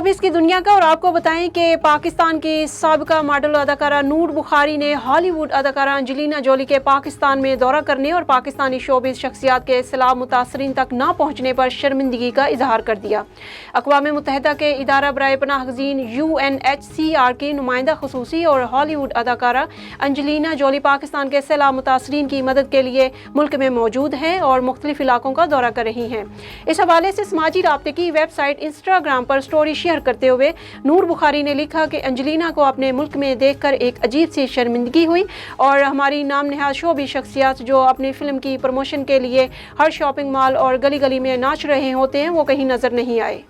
Showbiz की दुनिया का, और आपको बताएं कि पाकिस्तान की साबिका मॉडल अदाकारा नूर बुखारी ने हॉलीवुड अदाकारा एंजेलिना जोली के पाकिस्तान में दौरा करने और पाकिस्तानी शोबिस शख्सियात के सैलाब मुतासरीन तक न पहुँचने पर शर्मिंदगी का इजहार कर दिया। अक़वाम मुत्तहिदा के इदारा बराए पनाह गज़ीन UNHCR की नुमाइंदा खुसूसी और हॉलीवुड अदाकारा एंजेलिना जोली पाकिस्तान के सैलाब मुतासरीन की मदद के लिए मुल्क में मौजूद हैं और मुख्तलिफ इलाकों का दौरा कर रही हैं। इस हवाले से समाजी राब्ते की वेबसाइट इंस्टाग्राम पर स्टोरी शेयर करते हुए नूर बुखारी ने लिखा कि एंजेलिना को अपने मुल्क में देखकर एक अजीब सी शर्मिंदगी हुई और हमारी नाम नहाद शोबी शख्सियत जो अपनी फिल्म की प्रमोशन के लिए हर शॉपिंग मॉल और गली गली में नाच रहे होते हैं वो कहीं नजर नहीं आए।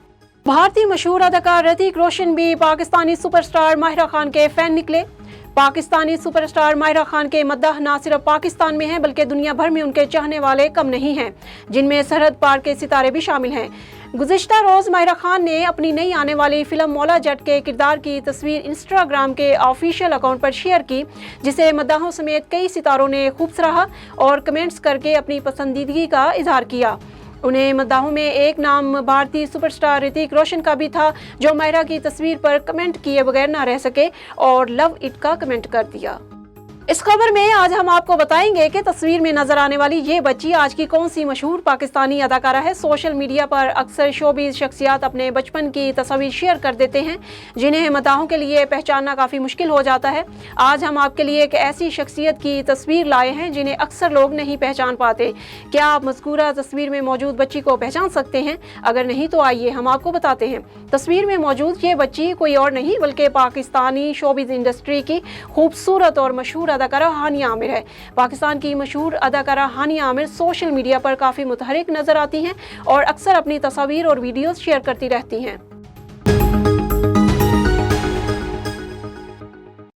भारतीय मशहूर अदाकार ऋतिक रोशन भी पाकिस्तानी सुपरस्टार माहिरा खान के फैन निकले। पाकिस्तानी सुपरस्टार माहिरा खान के मद्दाह न सिर्फ पाकिस्तान में हैं बल्कि दुनिया भर में उनके चाहने वाले कम नहीं हैं, जिनमें सरहद पार के सितारे भी शामिल हैं। गुज़िश्ता रोज़ माहिरा खान ने अपनी नई आने वाली फिल्म मौला जट के किरदार की तस्वीर इंस्टाग्राम के ऑफिशियल अकाउंट पर शेयर की, जिसे मद्दाहों समेत कई सितारों ने खूब सराहा और कमेंट्स करके अपनी पसंदीदगी का इजहार किया। उन्हें मद्दाहों में एक नाम भारतीय सुपरस्टार ऋतिक रोशन का भी था, जो माहिरा की तस्वीर पर कमेंट किए बगैर ना रह सके और लव इट का कमेंट कर दिया। इस खबर में आज हम आपको बताएंगे कि तस्वीर में नजर आने वाली ये बच्ची आज की कौन सी मशहूर पाकिस्तानी अदाकारा है। सोशल मीडिया पर अक्सर शोबीज शख्सियात अपने बचपन की तस्वीर शेयर कर देते हैं, जिन्हें मदाहों के लिए पहचानना काफ़ी मुश्किल हो जाता है। आज हम आपके लिए एक ऐसी शख्सियत की तस्वीर लाए हैं जिन्हें अक्सर लोग नहीं पहचान पाते। क्या आप मज़कूरा तस्वीर में मौजूद बच्ची को पहचान सकते हैं? अगर नहीं तो आइए हम आपको बताते हैं। तस्वीर में मौजूद ये बच्ची कोई और नहीं बल्कि पाकिस्तानी शोबीज इंडस्ट्री की खूबसूरत और मशहूर अदाकारा हानिया आमिर है। पाकिस्तान की मशहूर अदाकारा हानिया आमिर सोशल मीडिया पर काफ़ी मुतहरिक नजर आती हैं और अक्सर अपनी तस्वीर और वीडियोस शेयर करती रहती हैं।